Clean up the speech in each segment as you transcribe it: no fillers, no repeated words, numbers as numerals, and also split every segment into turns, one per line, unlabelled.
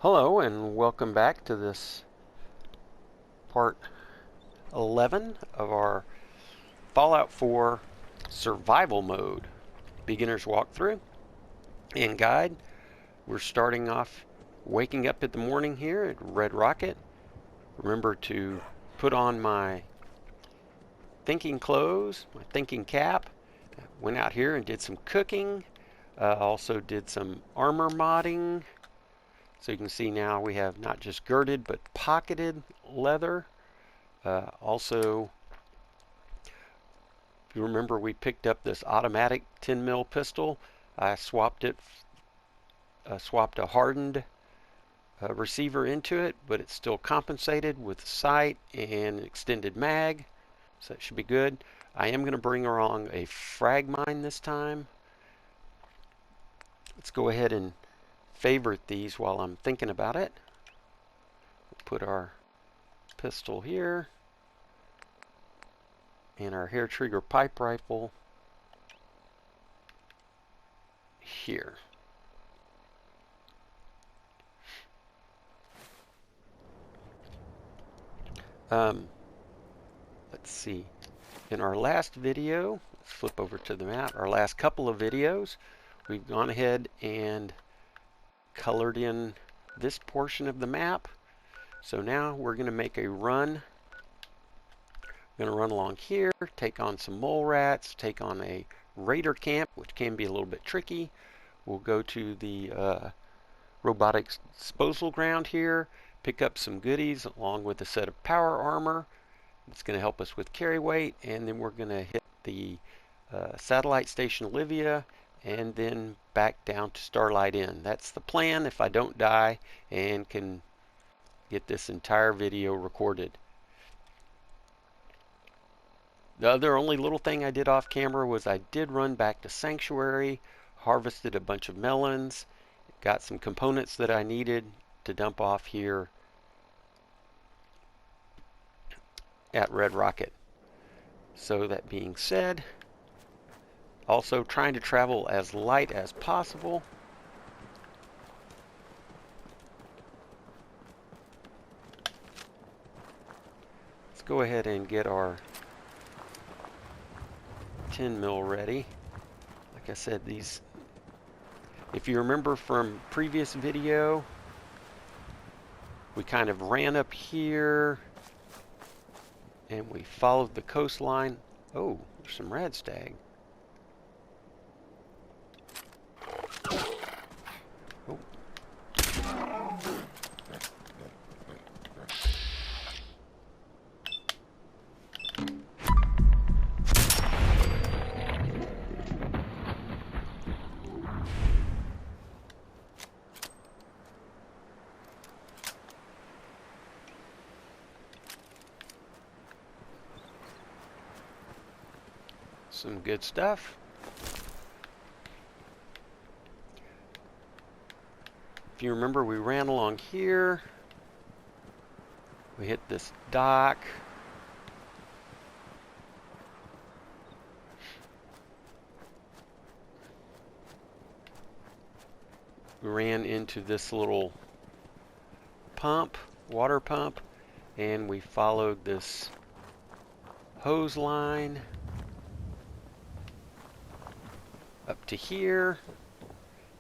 Hello and welcome back to this part 11 of our Fallout 4 survival mode beginner's walkthrough and guide. We're starting off waking up in the morning here at Red Rocket. Remember to put on my thinking clothes, my thinking cap. Went out here and did some cooking. Also did some armor modding. So you can see now we have not just girded but pocketed leather. Also, if you remember, we picked up this automatic 10 mil pistol. I swapped a hardened receiver into it, but it's still compensated with sight and extended mag, so that should be good. I am going to bring along a frag mine this time. Let's go ahead and favorite these while I'm thinking about it. We'll put our pistol here and our hair trigger pipe rifle here. Let's see. In our last video, let's flip over to the map. Our last couple of videos, we've gone ahead and colored in this portion of the map. So now we're going to make a run. I'm going to run along here, take on some mole rats, take on a raider camp, which can be a little bit tricky. We'll go to the Robotics Disposal Ground here, pick up some goodies along with a set of power armor. It's going to help us with carry weight, and then we're going to hit the Satellite Station Olivia and then back down to Starlight Inn. That's the plan if I don't die and can get this entire video recorded. The other only little thing I did off camera was I did run back to Sanctuary, harvested a bunch of melons, got some components that I needed to dump off here at Red Rocket. So that being said, also trying to travel as light as possible. Let's go ahead and get our 10 mil ready. Like I said, these, if you remember from previous video, we kind of ran up here and we followed the coastline. Oh, there's some red stag. Oh. Some good stuff. If you remember, we ran along here. We hit this dock. We ran into this little pump, water pump, and we followed this hose line up to here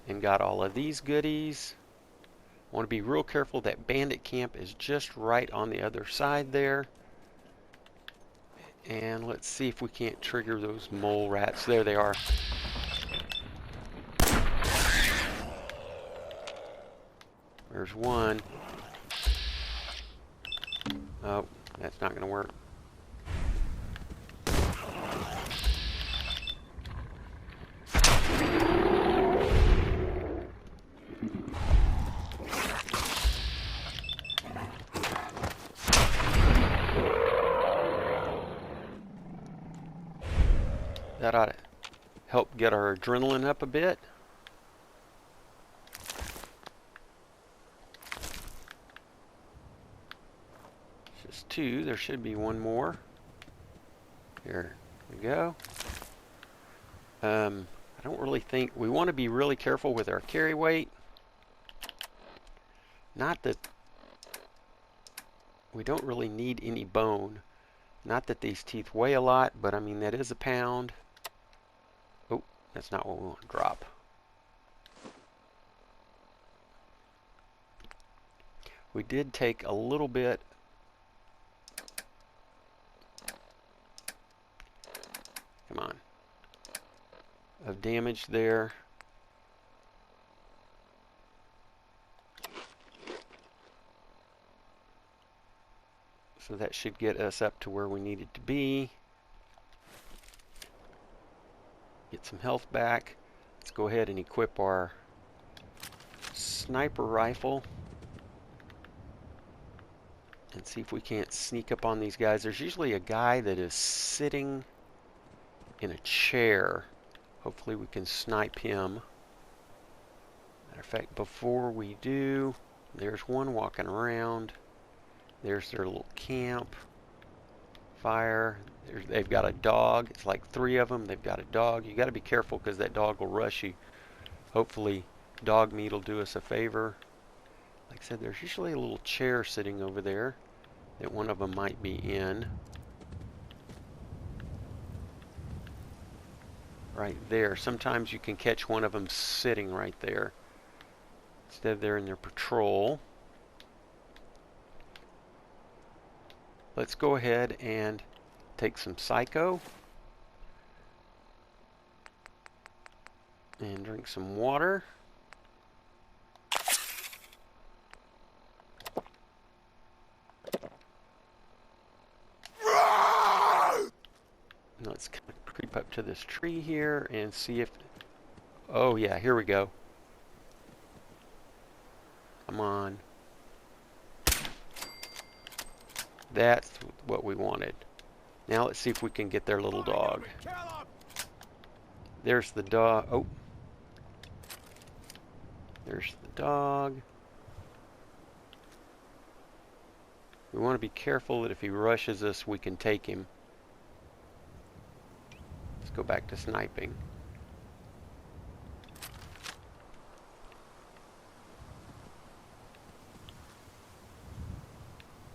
and got all of these goodies. I want to be real careful that bandit camp is just right on the other side there. And let's see if we can't trigger those mole rats. There they are. There's one. Oh, that's not going to work. That ought to help get our adrenaline up a bit. Just two. There should be one more. Here we go. I don't really think we want to be really careful with our carry weight. Not that we don't really need any bone. Not that these teeth weigh a lot, but I mean, that is a pound. Oh, that's not what we want to drop. We did take a little bit of damage there. So that should get us up to where we need it to be. Get some health back. Let's go ahead and equip our sniper rifle and see if we can't sneak up on these guys. There's usually a guy that is sitting in a chair. Hopefully we can snipe him. Matter of fact, before we do, there's one walking around. There's their little camp fire. They've got a dog. It's like 3 of them. They've got a dog. You got to be careful because that dog will rush you. Hopefully dog meat will do us a favor. Like I said, there's usually a little chair sitting over there that one of them might be in. Right there. Sometimes you can catch one of them sitting right there. Instead they're in their patrol. Let's go ahead and take some Psycho and drink some water. Let's kind of creep up to this tree here and see if... Oh yeah, here we go. Come on. That's what we wanted. Now let's see if we can get their little dog. There's the dog. Oh. There's the dog. We want to be careful that if he rushes us, we can take him. Let's go back to sniping.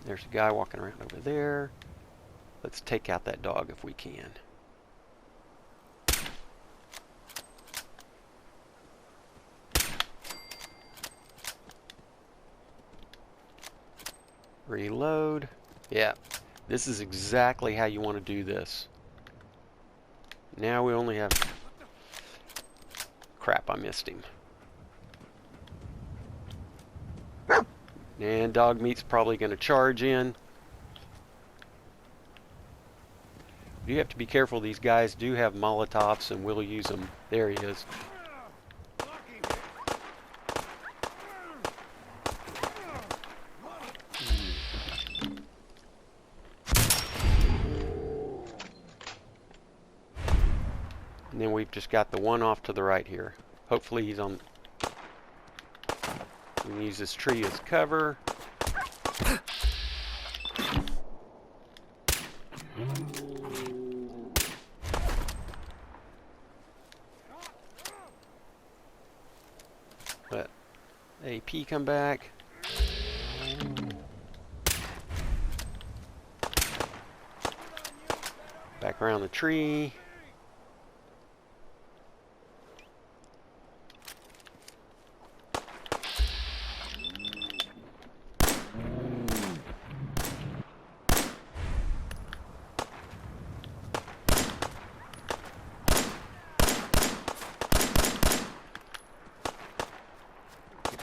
There's a guy walking around over there. Let's take out that dog if we can. Reload. Yeah, this is exactly how you want to do this. Now we only have... Crap, I missed him. And dog meat's probably going to charge in. You have to be careful. These guys do have Molotovs and we'll use them. There he is. And then we've just got the one off to the right here. Hopefully he's on... We can use this tree as cover. Let AP come back. Back around the tree.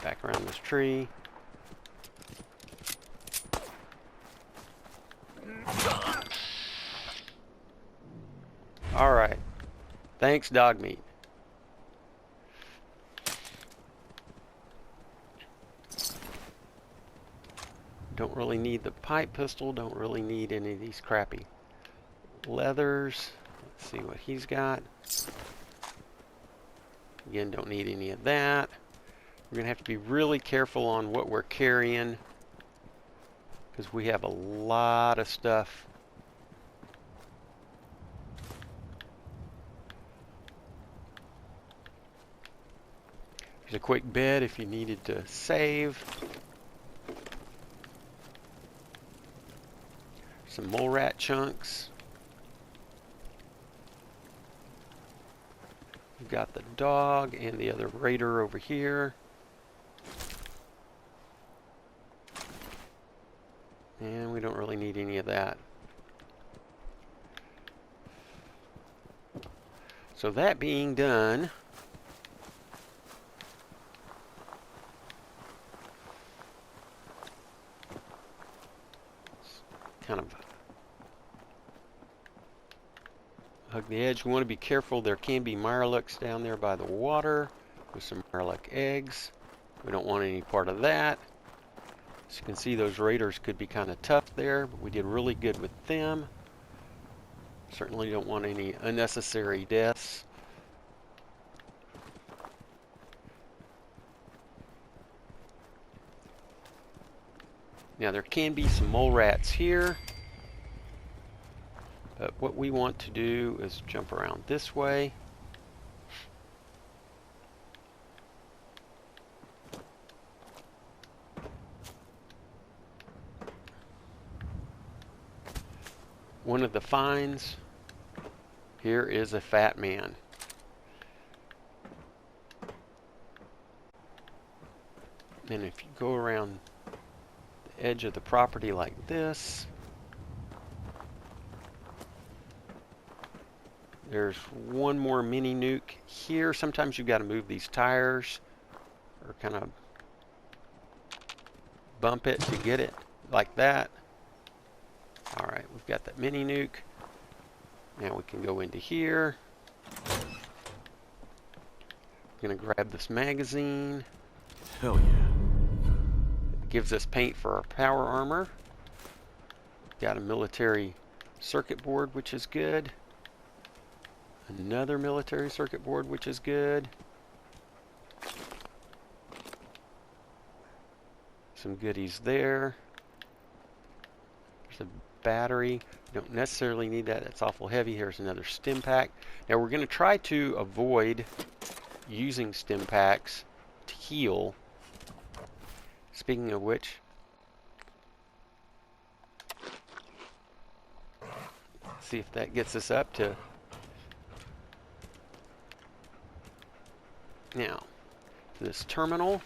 Back around this tree. All right. Thanks, dog meat. Don't really need the pipe pistol. Don't really need any of these crappy leathers. Let's see what he's got. Again, don't need any of that. We're going to have to be really careful on what we're carrying because we have a lot of stuff. There's a quick bed if you needed to save. some mole rat chunks. We've got the dog and the other raider over here. And we don't really need any of that. So that being done, kind of hug the edge. We want to be careful. There can be mirelurks down there by the water with some mirelurk eggs. We don't want any part of that. As you can see, those raiders could be kind of tough there, but we did really good with them. Certainly don't want any unnecessary deaths. Now there can be some mole rats here, but what we want to do is jump around this way. One of the finds here is a fat man. And if you go around the edge of the property like this, there's one more mini nuke here. Sometimes you've got to move these tires or kind of bump it to get it like that. All right, we've got that mini nuke. Now we can go into here. I'm gonna grab this magazine.
Hell yeah.
It gives us paint for our power armor. Got a military circuit board, which is good. Another military circuit board, which is good. Some goodies there. There's a battery. You don't necessarily need that. It's awful heavy. Here's another stim pack. Now we're going to try to avoid using stim packs to heal. Speaking of which, let's see if that gets us up to now this terminal.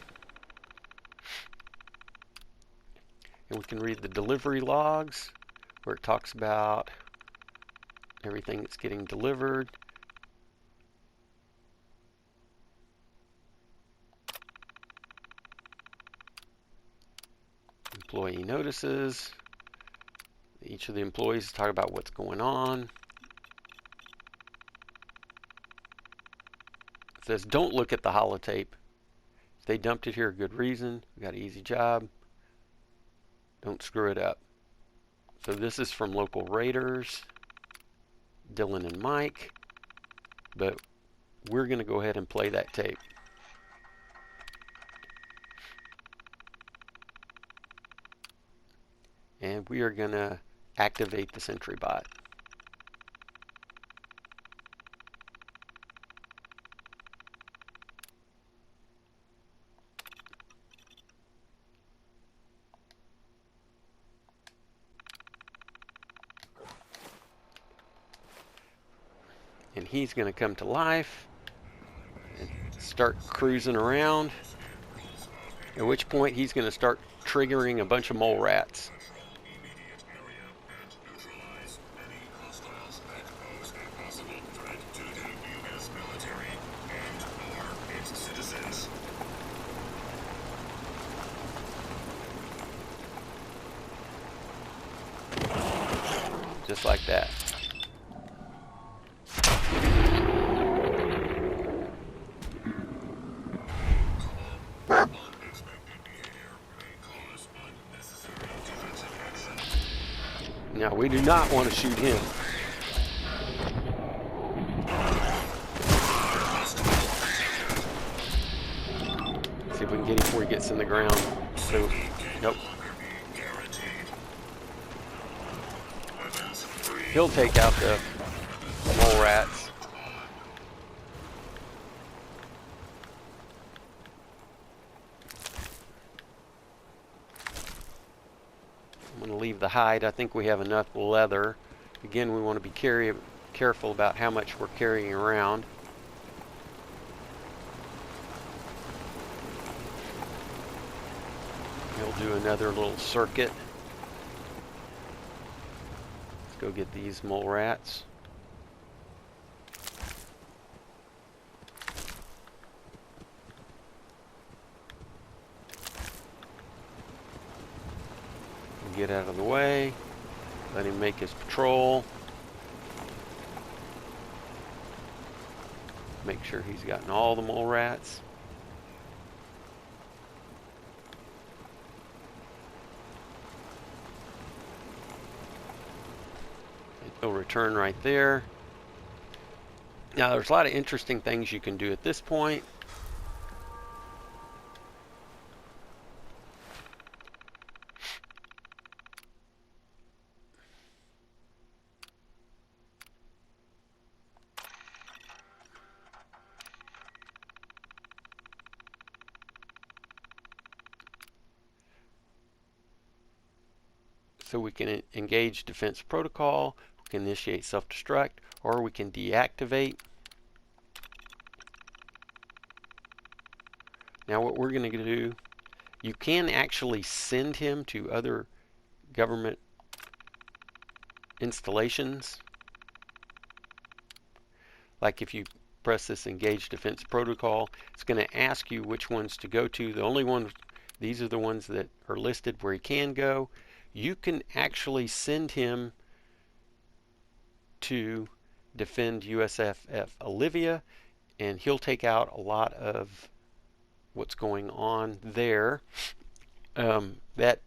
And we can read the delivery logs where it talks about everything that's getting delivered. Employee notices. Each of the employees talk about what's going on. It says don't look at the holotape. If they dumped it here, good reason. We got an easy job. Don't screw it up. So this is from local raiders, Dylan and Mike, but we're going to go ahead and play that tape. And we are going to activate the sentry bot. And he's going to come to life and start cruising around, at which point he's going to start triggering a bunch of mole rats. Just like that. Now, we do not want to shoot him. See if we can get him before he gets in the ground. So, nope. He'll take out the mole rats. going to leave the hide. I think we have enough leather. Again, we want to be careful about how much we're carrying around. We'll do another little circuit. Let's go get these mole rats. Get out of the way. Let him make his patrol. Make sure he's gotten all the mole rats. He'll return right there. Now there's a lot of interesting things you can do at this point. So we can engage defense protocol, we can initiate self-destruct, or we can deactivate. Now what we're going to do, you can actually send him to other government installations. Like if you press this engage defense protocol, it's going to ask you which ones to go to. The only ones, these are the ones that are listed where he can go. You can actually send him to defend USAF Olivia, and he'll take out a lot of what's going on there. That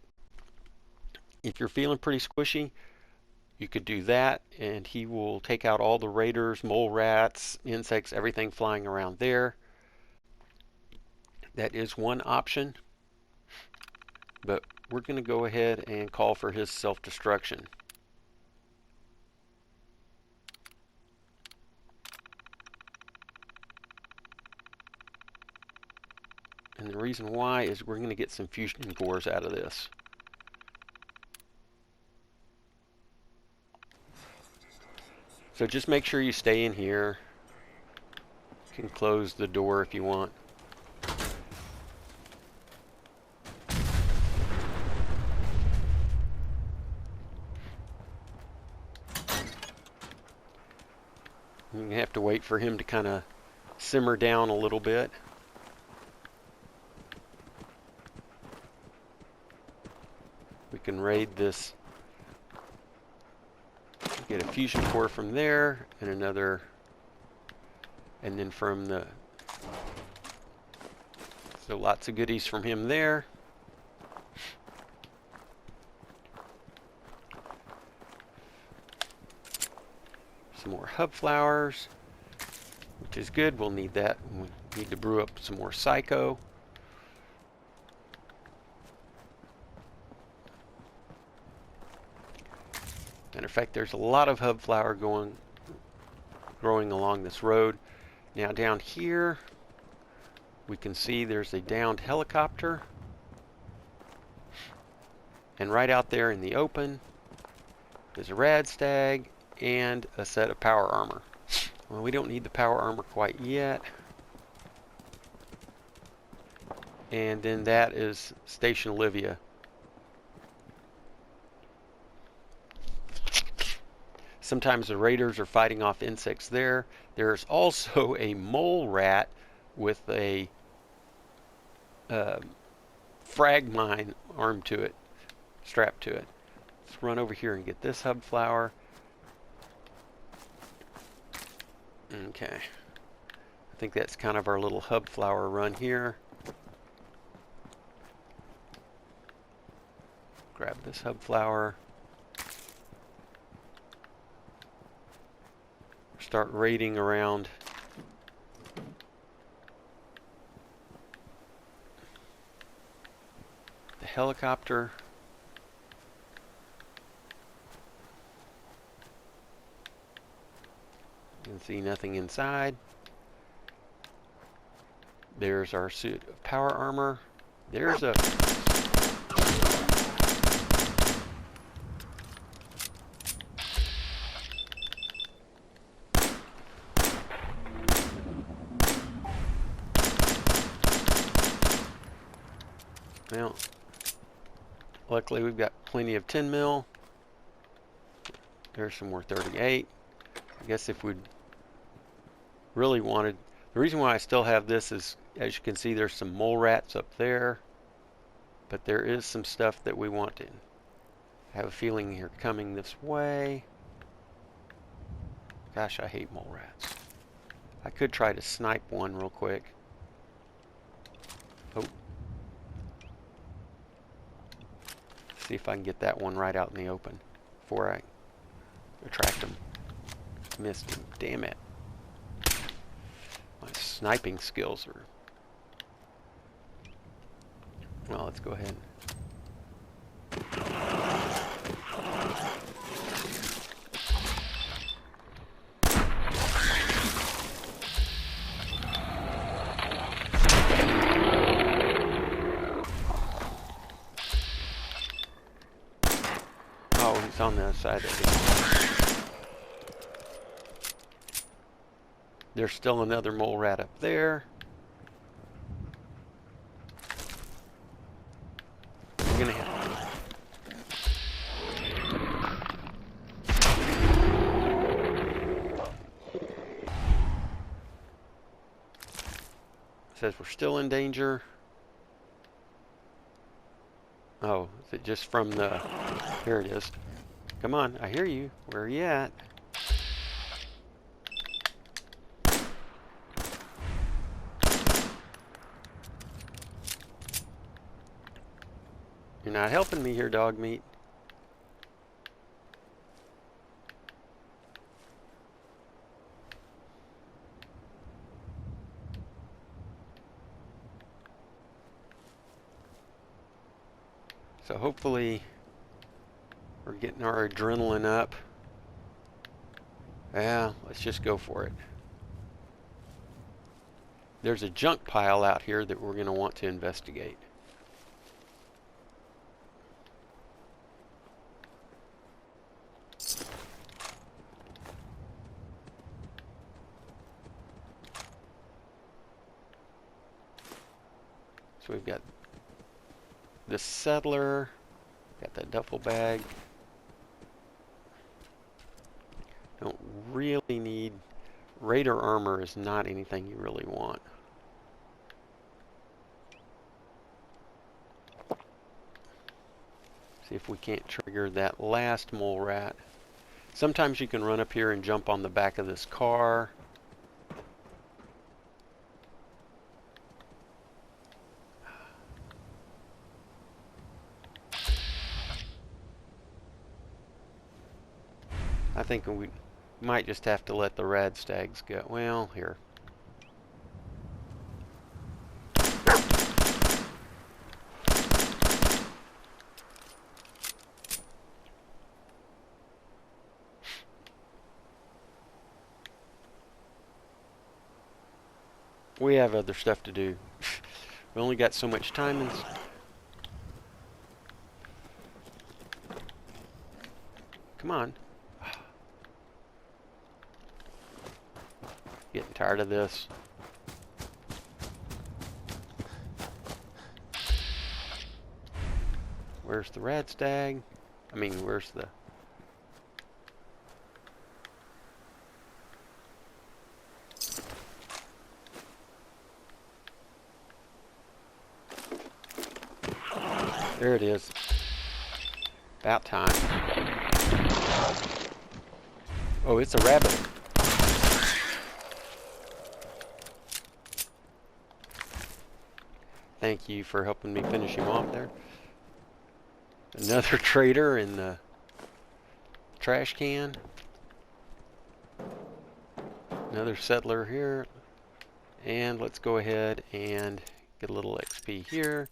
if you're feeling pretty squishy, you could do that, and he will take out all the raiders, mole rats, insects, everything flying around there. That is one option, but we're going to go ahead and call for his self-destruction. And the reason why is we're going to get some fusion cores out of this. So just make sure you stay in here. You can close the door if you want. You have to wait for him to kind of simmer down a little bit. We can raid this, get a fusion core from there, and another, and then from the, so lots of goodies from him there. Some more hub flowers, which is good. We'll need that. We need to brew up some more psycho. Matter of fact, there's a lot of hub flower growing along this road. Now down here, we can see there's a downed helicopter. And right out there in the open, there's a rad stag and a set of power armor. Well, we don't need the power armor quite yet. And then that is Station Olivia. Sometimes the raiders are fighting off insects there. There's also a mole rat with a frag mine armed to it, strapped to it. Let's run over here and get this hub flower. Okay, I think that's kind of our little hub flower run here. Grab this hub flower. Start raiding around the helicopter. You can see nothing inside. There's our suit of power armor. There's a Well, luckily we've got plenty of 10 mil. There's some more 38. I guess if we'd really wanted, the reason why I still have this is, as you can see, there's some mole rats up there, but there is some stuff that we want to. I have a feeling you're coming this way. Gosh, I hate mole rats. I could try to snipe one real quick. Oh. See if I can get that one right out in the open before I attract him. Missed him. Damn it. My sniping skills are... Well, let's go ahead. Oh, he's on the other side of it. There's still another mole rat up there. We're gonna hit. Says we're still in danger. Oh, is it just from the... Here it is. Come on, I hear you. Where are you at? You're not helping me here, dog meat. So hopefully we're getting our adrenaline up. Yeah, let's just go for it. There's a junk pile out here that we're going to want to investigate. So we've got the settler, got that duffel bag. Don't really need... Raider armor is not anything you really want. See if we can't trigger that last mole rat. Sometimes you can run up here and jump on the back of this car. I think we might just have to let the rad stags go. Well, here. We have other stuff to do. We only got so much time. And come on. Getting tired of this. Where's the rad stag? I mean, where's the... There it is. About time. Oh, it's a rabbit. Thank you for helping me finish him off there. Another trader in the trash can. Another settler here. And let's go ahead and get a little XP here.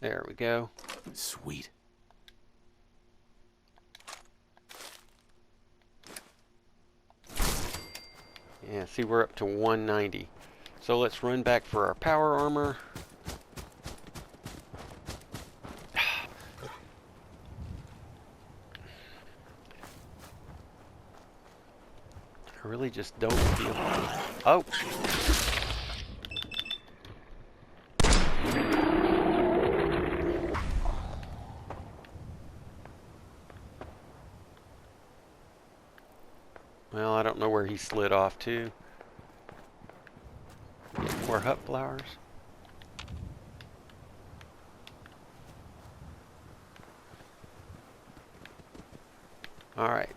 There we go.
Sweet.
Yeah, see, we're up to 190. So let's run back for our power armor. I really just don't feel... Oh! Well, I don't know where he slid off to. Get more hut flowers. Alright.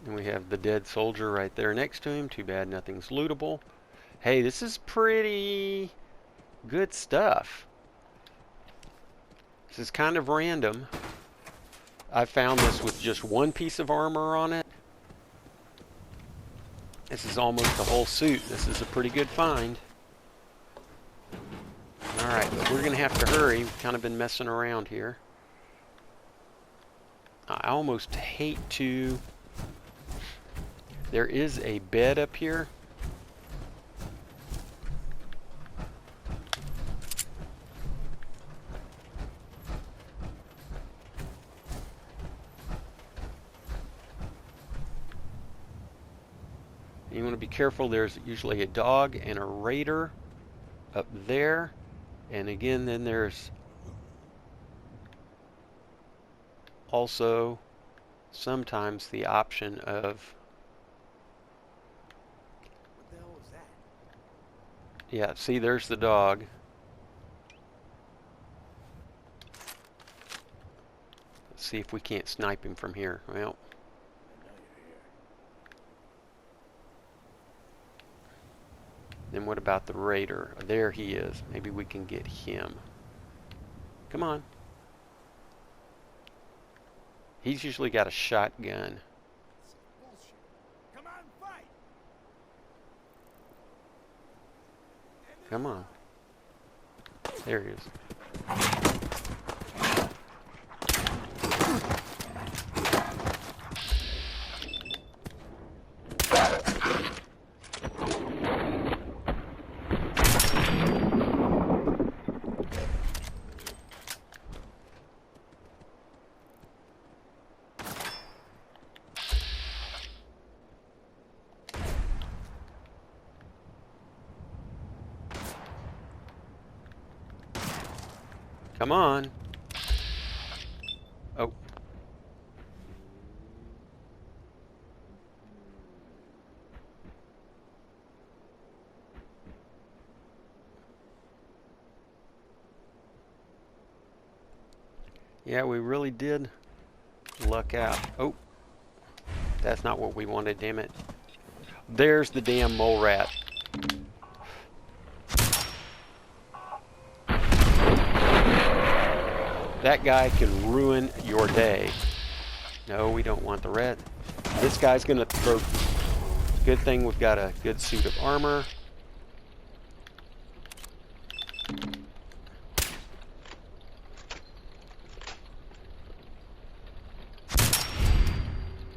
And we have the dead soldier right there next to him. Too bad nothing's lootable. Hey, this is pretty good stuff. This is kind of random. I found this with just one piece of armor on it. This is almost a whole suit. This is a pretty good find. Alright, but we're going to have to hurry. We've kind of been messing around here. I almost hate to... There is a bed up here. You want to be careful. There's usually a dog and a raider up there. And again, then there's also sometimes the option of...
What the hell was that?
Yeah, see, there's the dog. Let's see if we can't snipe him from here. Well,
I know you're here.
then what about the raider? There he is. Maybe we can get him. Come on. He's usually got a shotgun.
Bullshit. Come on, fight!
Come on. There he is. Come on. Oh. Yeah, we really did luck out. Oh. That's not what we wanted, damn it. There's the damn mole rat. That guy can ruin your day. No, we don't want the red. This guy's gonna throw... Good thing we've got a good suit of armor.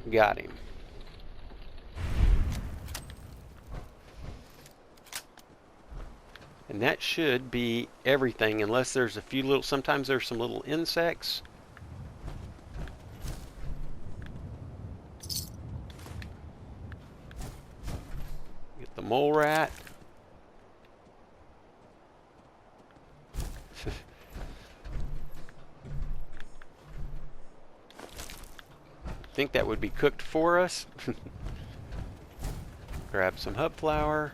Got him. And that should be everything, unless there's a few little... Sometimes there's some little insects. Get the mole rat. Think that would be cooked for us. Grab some hub flour.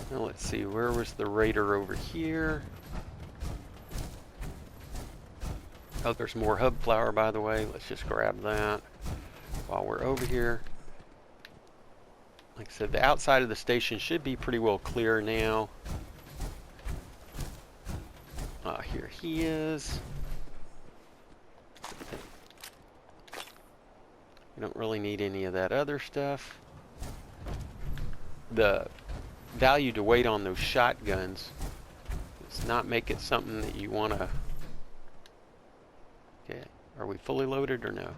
Now let's see, where was the raider over here? Oh, there's more hub flour, by the way. Let's just grab that while we're over here. Like I said, the outside of the station should be pretty well clear now. Here he is. We don't really need any of that other stuff. The value to weight on those shotguns does not make it something that you want to... Okay, are we fully loaded or no?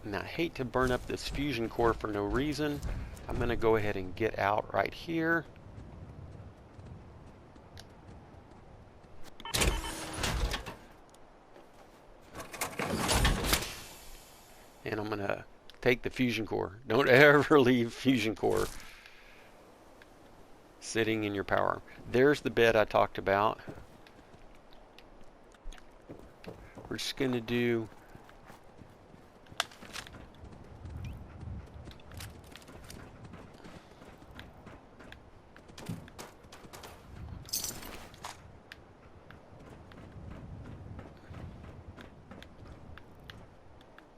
Now, I hate to burn up this fusion core for no reason. I'm going to go ahead and get out right here. And I'm going to take the fusion core. Don't ever leave fusion core sitting in your power. There's the bed I talked about. We're just going to do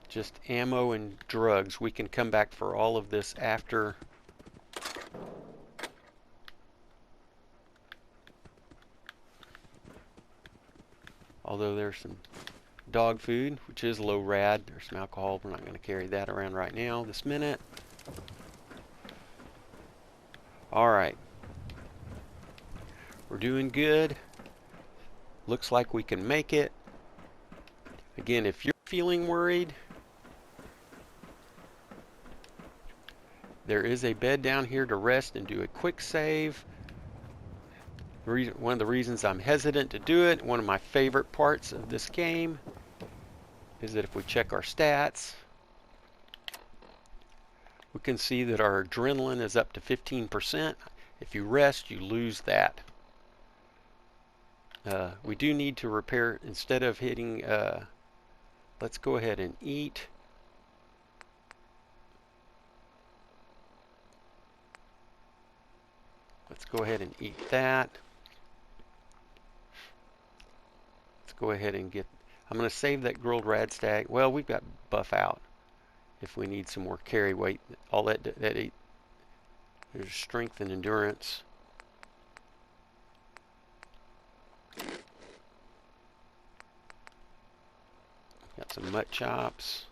just ammo and drugs. We can come back for all of this after. Although there's some dog food, which is low rad. There's some alcohol. We're not going to carry that around right now, this minute. All right. We're doing good. Looks like we can make it. Again, if you're feeling worried, there is a bed down here to rest and do a quick save. One of the reasons I'm hesitant to do it, one of my favorite parts of this game, is that if we check our stats, we can see that our adrenaline is up to 15%. If you rest, you lose that. We do need to repair, instead of hitting, let's go ahead and eat. Let's go ahead and eat that. Let's go ahead and get, I'm going to save that grilled rad stag. Well, we've got buff out if we need some more carry weight. All that there's strength and endurance. Got some mutt chops.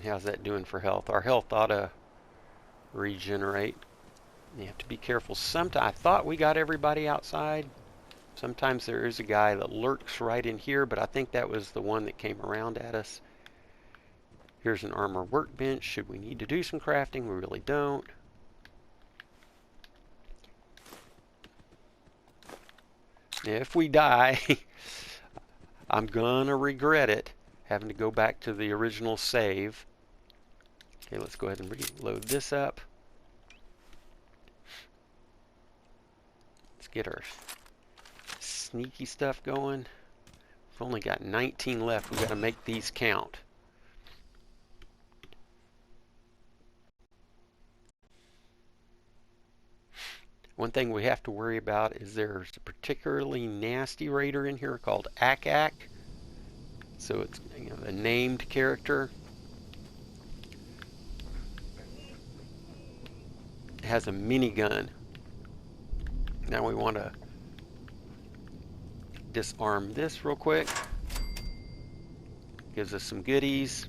How's that doing for health? Our health ought to regenerate. You have to be careful. Sometimes I thought we got everybody outside. Sometimes there is a guy that lurks right in here, but I think that was the one that came around at us. Here's an armor workbench. Should we need to do some crafting? We really don't. If we die, I'm gonna regret it, having to go back to the original save. Okay, let's go ahead and reload this up. Let's get our sneaky stuff going. We've only got 19 left. We've got to make these count. One thing we have to worry about is there's a particularly nasty raider in here called Ak. So it's, you know, a named character. It has a minigun. Now we want to disarm this real quick. Gives us some goodies.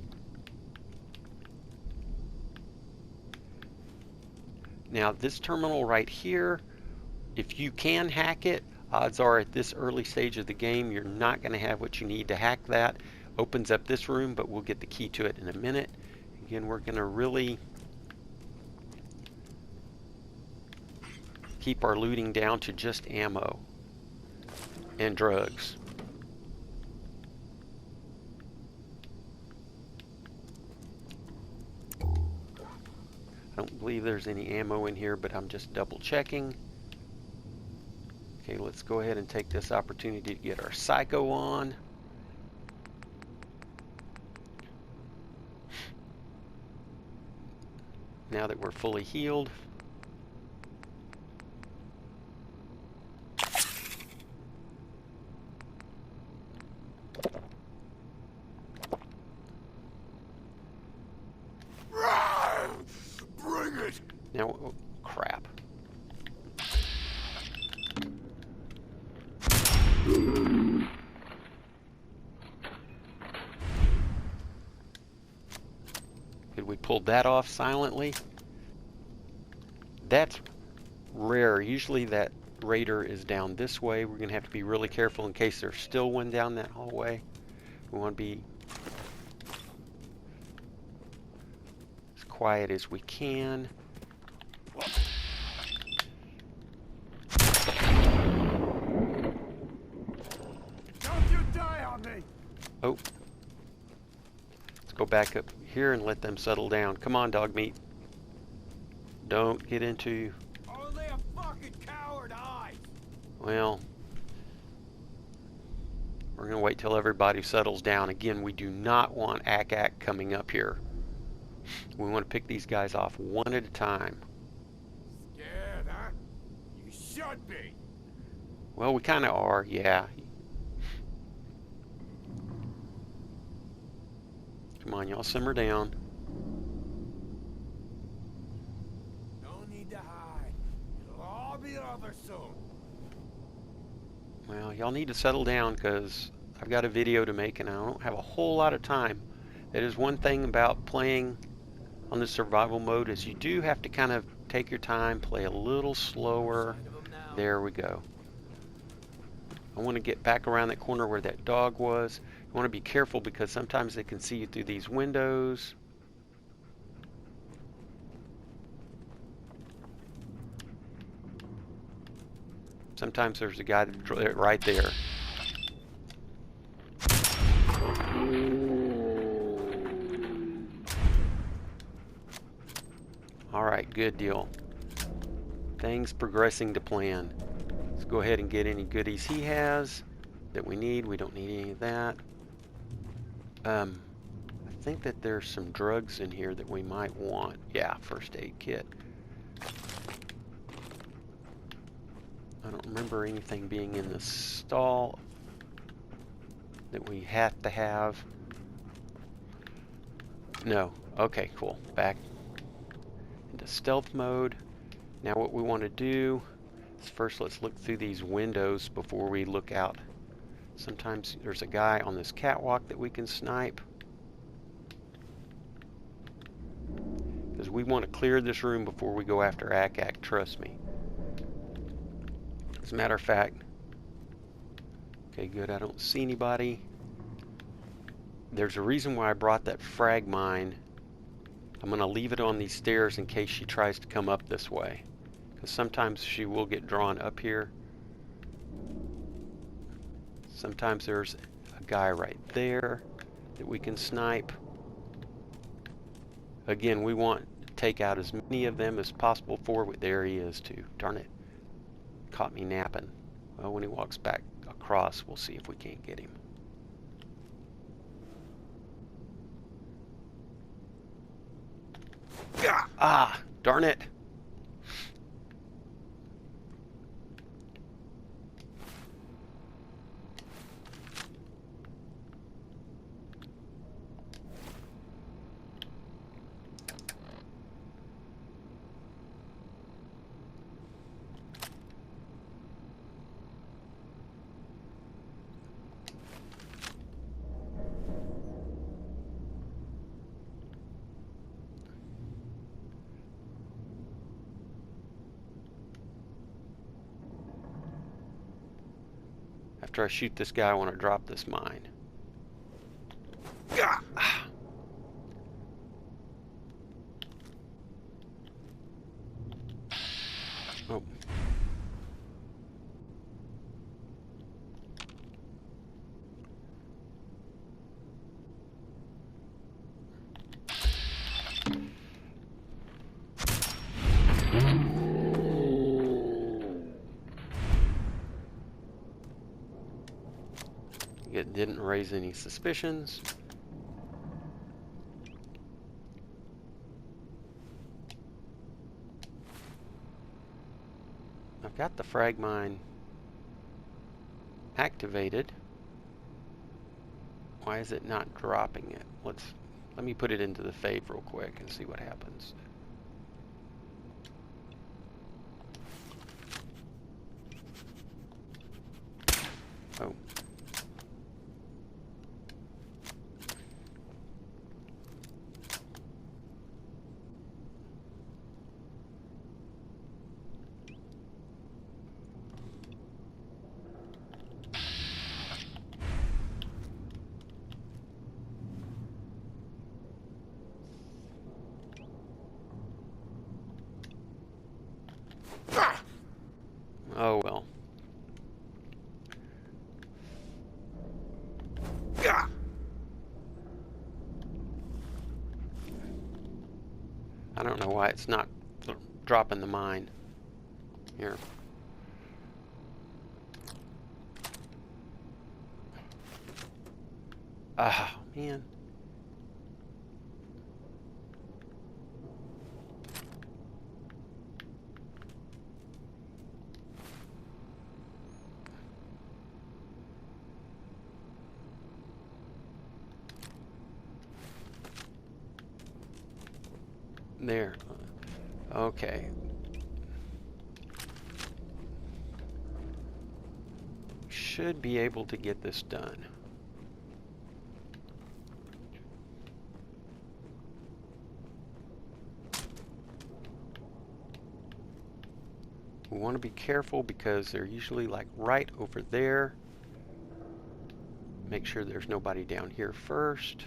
Now this terminal right here, if you can hack it, odds are at this early stage of the game you're not going to have what you need to hack that. Opens up this room, but we'll get the key to it in a minute. Again, we're going to really keep our looting down to just ammo and drugs. I don't believe there's any ammo in here, but I'm just double checking. Okay, let's go ahead and take this opportunity to get our psycho on. Now that we're fully healed, Now, oh, crap. Did we pull that off silently? That's rare. Usually that raider is down this way. We're going to have to be really careful in case there's still one down that hallway. We want to be as quiet as we can.
Don't you die on me!
Oh. Let's go back up here and let them settle down. Come on, dog meat. Don't get into...
Only a fucking coward hides!
Well, we're going to wait till everybody settles down. Again, we do not want Ack coming up here. We want to pick these guys off one at a time.
Scared, huh? You should be!
Well, we kind of are, yeah. Come on, y'all simmer down.
No need to hide. It'll all be over soon.
Well, y'all need to settle down because I've got a video to make and I don't have a whole lot of time. That is one thing about playing on the survival mode is you do have to kind of take your time, play a little slower. There we go. I want to get back around that corner where that dog was. You want to be careful because sometimes they can see you through these windows. Sometimes there's a guy right there. Alright, good deal. Things progressing to plan. Let's go ahead and get any goodies he has that we need. We don't need any of that. I think that there's some drugs in here that we might want. Yeah, first aid kit. I don't remember anything being in the stall that we have to have. No. Okay, cool. Back into stealth mode. Now what we want to do is first let's look through these windows before we look out. Sometimes there's a guy on this catwalk that we can snipe. Because we want to clear this room before we go after Ack, trust me. As a matter of fact, okay, good, I don't see anybody. There's a reason why I brought that frag mine. I'm going to leave it on these stairs in case she tries to come up this way. Because sometimes she will get drawn up here. Sometimes there's a guy right there that we can snipe. Again, we want to take out as many of them as possible forward. There he is too. Darn it. Caught me napping. Well, when he walks back across, we'll see if we can't get him. Ah, darn it. After I shoot this guy, I want to drop this mine. Oh. It didn't raise any suspicions. I've got the frag mine activated. Why is it not dropping it? Let me put it into the fave real quick and see what happens. Oh well. I don't know why it's not dropping the mine. Here. Ah, man. There. Okay. Should be able to get this done. We want to be careful because they're usually like right over there. Make sure there's nobody down here first.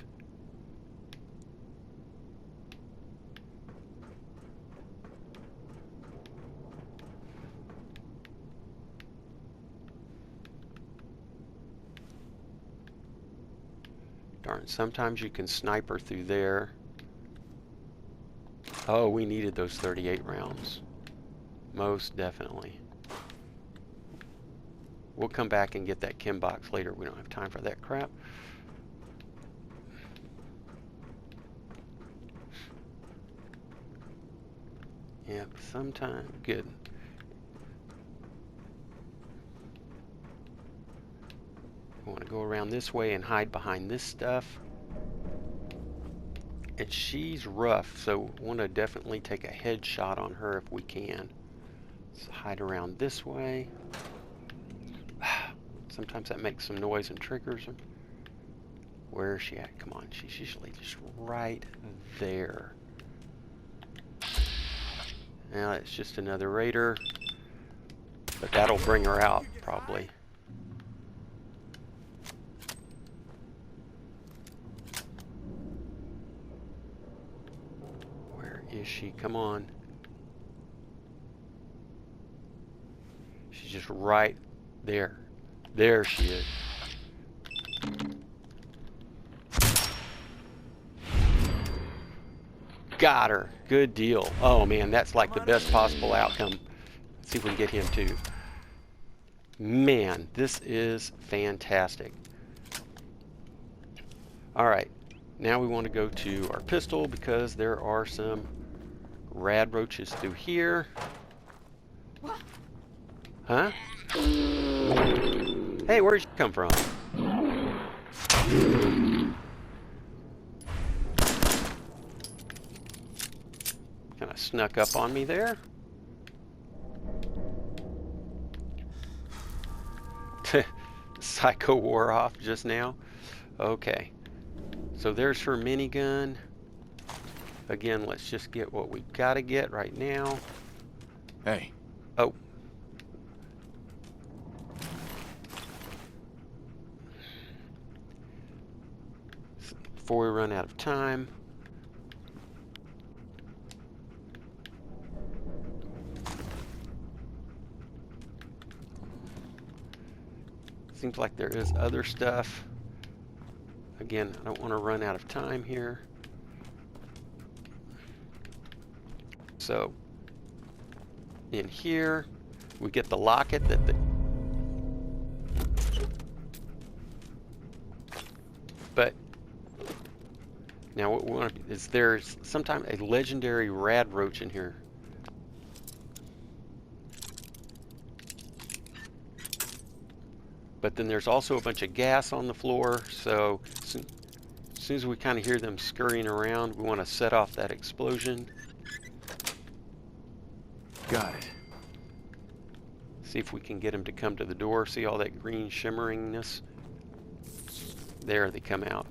Darn, sometimes you can sniper through there. Oh, we needed those 38 rounds. Most definitely. We'll come back and get that chem box later. We don't have time for that crap. Yep, sometime. Good. We want to go around this way and hide behind this stuff. And she's rough, so we want to definitely take a headshot on her if we can. Let's hide around this way. Sometimes that makes some noise and triggers her. Where is she at? Come on, she's usually just right there. Now it's just another raider, but that'll bring her out probably. Where is she? Come on. She's just right there. There she is. Got her. Good deal. Oh man, that's like the best possible outcome. Let's see if we can get him too. Man, this is fantastic. All right, now we want to go to our pistol because there are some rad roaches through here. Huh? Hey, where'd you come from? Kind of snuck up on me there. Psycho wore off just now. Okay. So there's her minigun. Again, let's just get what we've got to get right now.
Hey.
Oh. Before we run out of time. Seems like there is other stuff. Again, I don't want to run out of time here. So, in here, we get the locket that but now what we want is there's sometimes a legendary rad roach in here. But then there's also a bunch of gas on the floor, so as soon as we kind of hear them scurrying around, we want to set off that explosion.
Got it.
See if we can get them to come to the door. See all that green shimmeringness? There they come out.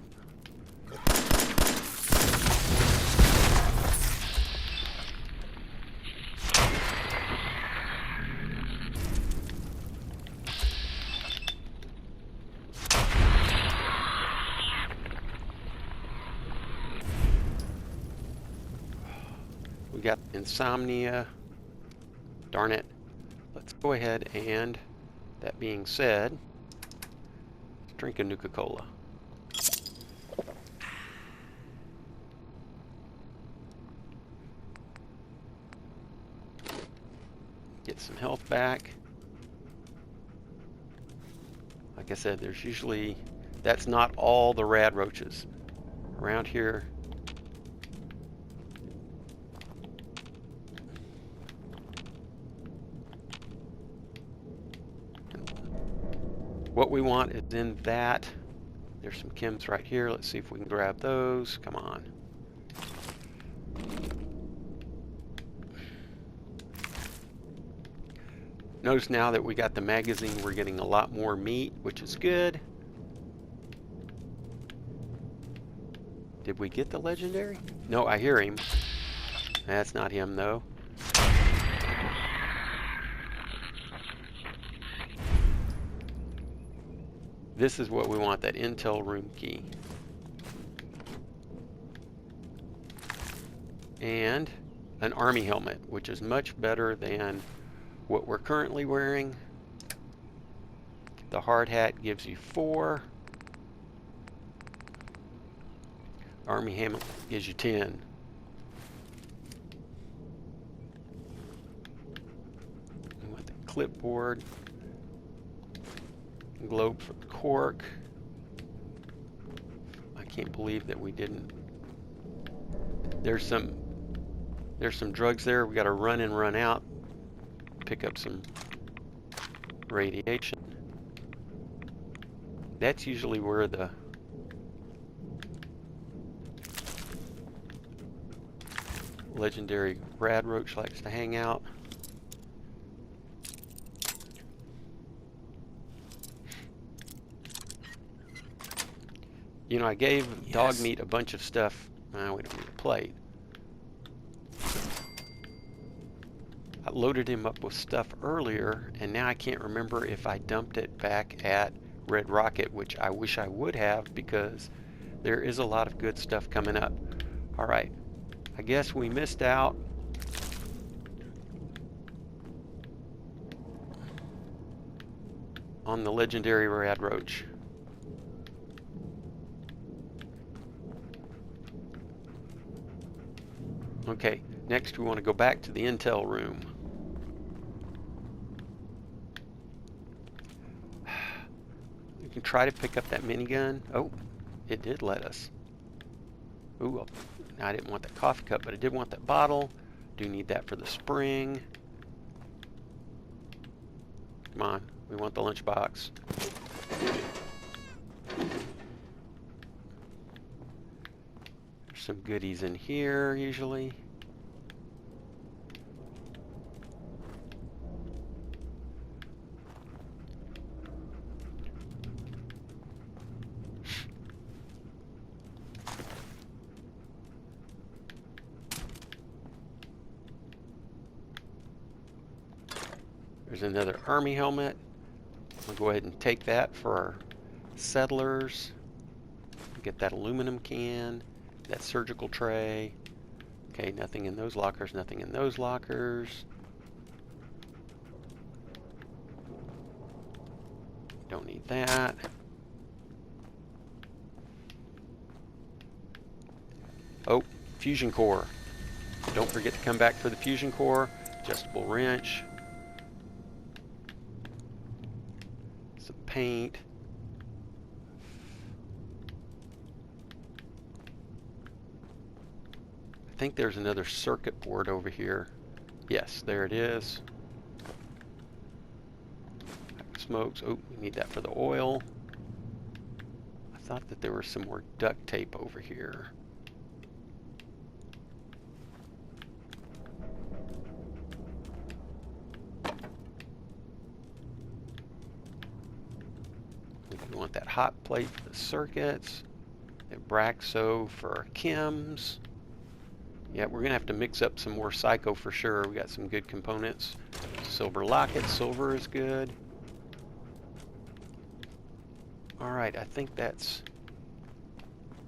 We got insomnia. Darn it. Let's go ahead and, that being said, let's drink a Nuka-Cola. Get some health back. Like I said, there's usually, that's not all the rad roaches. Around here, what we want is in that. There's some chems right here. Let's see if we can grab those. Come on. Notice now that we got the magazine, we're getting a lot more meat, which is good. Did we get the legendary? No, I hear him. That's not him, though. This is what we want, that intel room key. And an army helmet, which is much better than what we're currently wearing. The hard hat gives you 4. Army helmet gives you 10. We want the clipboard. Globe for the cork. I can't believe that we didn't. There's some drugs there. We got to run and run out. Pick up some radiation. That's usually where the legendary rad roach likes to hang out. You know, I gave dog meat a bunch of stuff. We don't need a plate. I loaded him up with stuff earlier, and now I can't remember if I dumped it back at Red Rocket, which I wish I would have, because there is a lot of good stuff coming up. All right, I guess we missed out on the legendary rad roach. Okay, next we want to go back to the intel room. You can try to pick up that minigun. Oh, it did let us. Ooh, I didn't want that coffee cup, but I did want that bottle. Do need that for the spring. Come on, we want the lunchbox. There's some goodies in here usually. There's another army helmet. I'll go ahead and take that for our settlers. Get that aluminum can, that surgical tray. Okay, nothing in those lockers, nothing in those lockers. Don't need that. Oh, fusion core. Don't forget to come back for the fusion core. Adjustable wrench. Some paint. I think there's another circuit board over here. Yes, there it is. Smokes. Oh, we need that for the oil. I thought that there was some more duct tape over here. We want that hot plate for the circuits. That Braxo for our chems. Yeah, we're going to have to mix up some more Psycho for sure. We got some good components. Silver locket. Silver is good. Alright, I think that's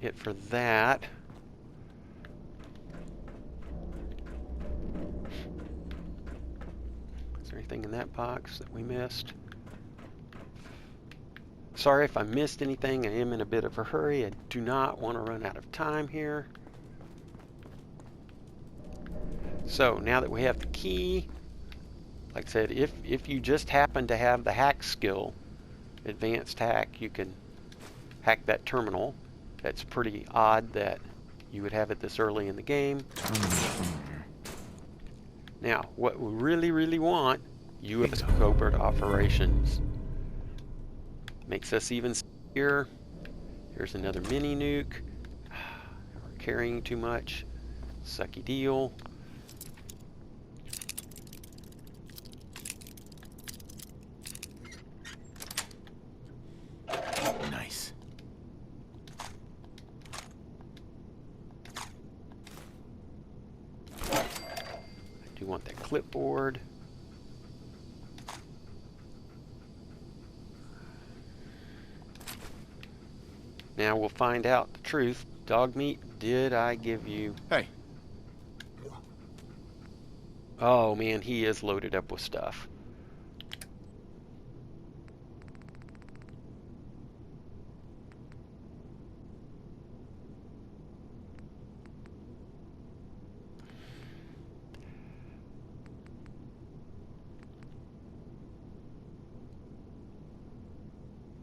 it for that. there anything in that box that we missed? Sorry if I missed anything. I am in a bit of a hurry. I do not want to run out of time here. So now that we have the key, like I said, if you just happen to have the hack skill, advanced hack, you can hack that terminal. That's pretty odd that you would have it this early in the game. Now, what we really, really want, U.S. covert operations. Makes us even secure. Here's another mini nuke. We're carrying too much. Sucky deal.
Nice.
I do want that clipboard. Now we'll find out the truth. Dog meat, did I give you...
Hey.
Oh man, he is loaded up with stuff.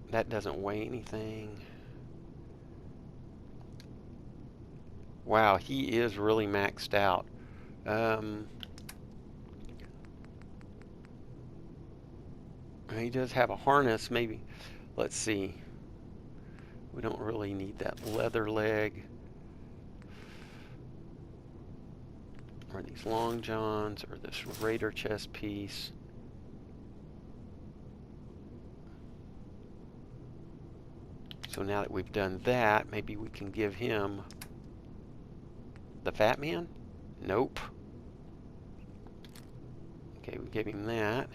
That doesn't weigh anything. Wow, he is really maxed out. He does have a harness, maybe. Let's see. We don't really need that leather leg. Or these long johns, or this raider chest piece. So now that we've done that, maybe we can give him the Fat Man? Nope. Okay, we give him that.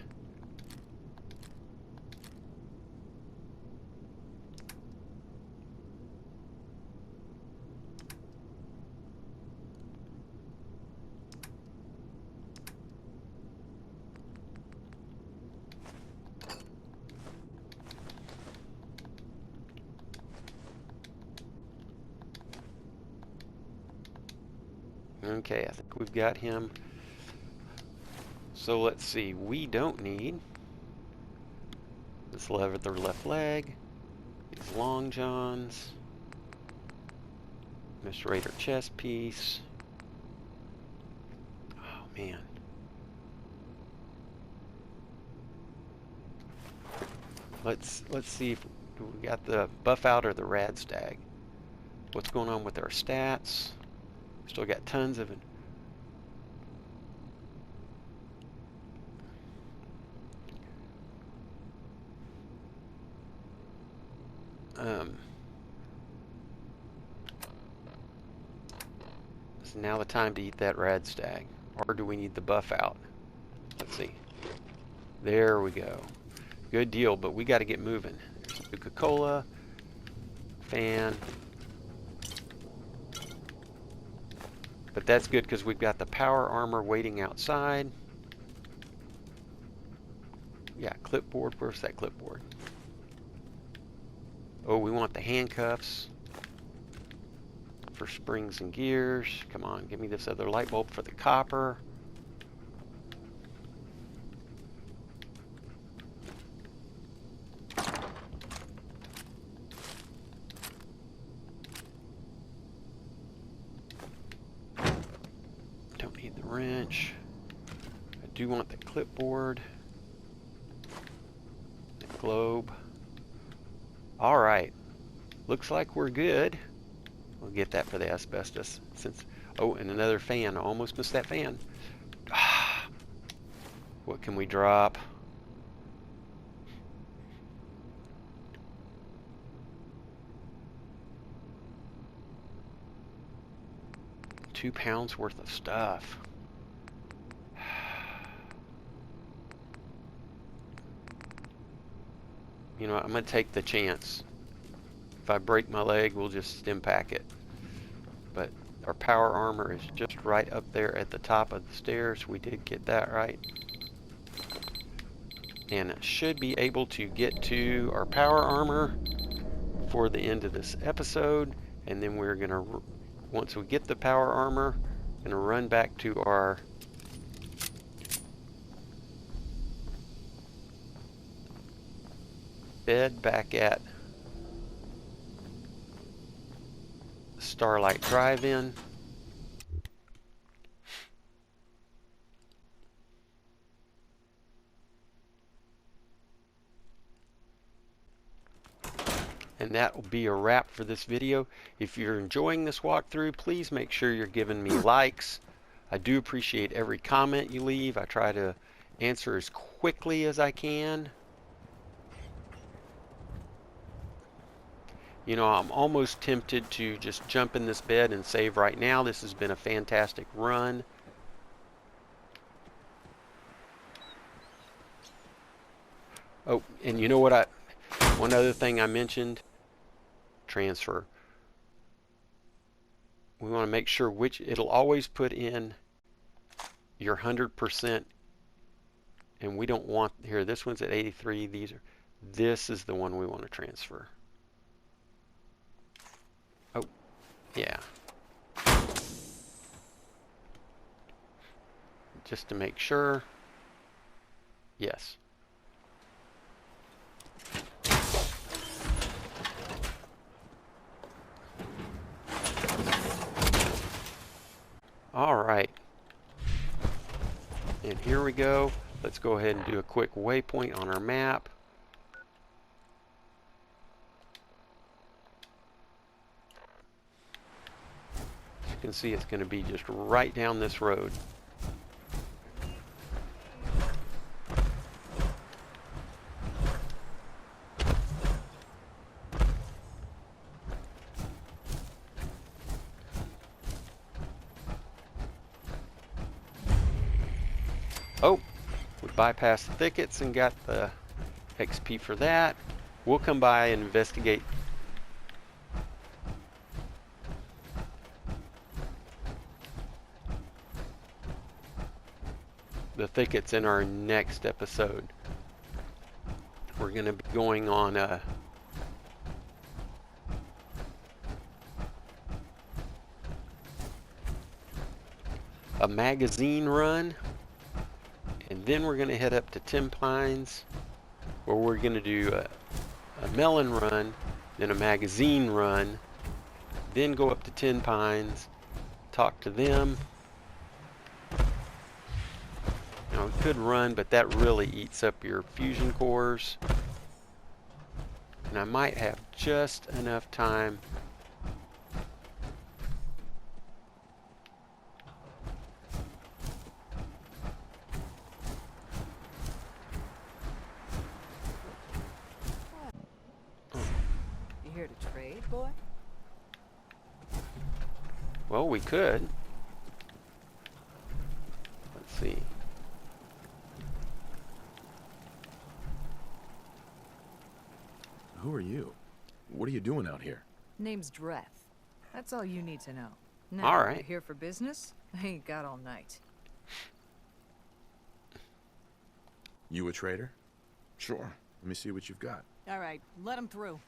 Okay, I think we've got him. So let's see, we don't need this leather left leg, these long johns, this raider chest piece. Oh man. Let's see if we got the buff out or the rad stag. What's going on with our stats? Still got tons of it. Is now the time to eat that rad stag, or do we need the buff out? Let's see. There we go. Good deal, but we got to get moving. Coca-Cola, fan. But that's good because we've got the power armor waiting outside. Yeah, clipboard. Where's that clipboard? Oh, we want the handcuffs for springs and gears. Come on, give me this other light bulb for the copper. Don't need the wrench. I do want the clipboard. The globe. All right. Looks like we're good. We'll get that for the asbestos. Oh, and another fan. I almost missed that fan. What can we drop? £2 worth of stuff. You know, I'm going to take the chance. If I break my leg, we'll just stim pack it. But our power armor is just right up there at the top of the stairs. We did get that right. and should be able to get to our power armor for the end of this episode. And then we're going to, once we get the power armor, going to run back to our bed back at Starlight Drive-In. And that will be a wrap for this video. If you're enjoying this walkthrough, please make sure you're giving me likes. I do appreciate every comment you leave. I try to answer as quickly as I can. You know, I'm almost tempted to just jump in this bed and save right now. This has been a fantastic run. Oh, and you know what? One other thing I mentioned, transfer. We want to make sure it'll always put in your 100%, and we don't want, here, this one's at 83, this is the one we want to transfer. Oh, yeah. Just to make sure, yes. All right, and here we go. Let's go ahead and do a quick waypoint on our map. As you can see, it's going to be just right down this road. Oh, we bypassed the thickets and got the XP for that. We'll come by and investigate the thickets in our next episode. We're going to be going on a magazine run. And then we're going to head up to Tim Pines, where we're going to do a melon run, then a magazine run, then go up to Tim Pines, talk to them. Now, we could run, but that really eats up your fusion cores. And I might have just enough time .
Here to trade, boy?
Well, we could. Let's see.
Who are you? What are you doing out here?
Name's Dreth. That's all you need to know. Now,
All right.
you're here for business? I ain't got all night.
You a trader? Sure. Let me see what you've got.
All right, let him through.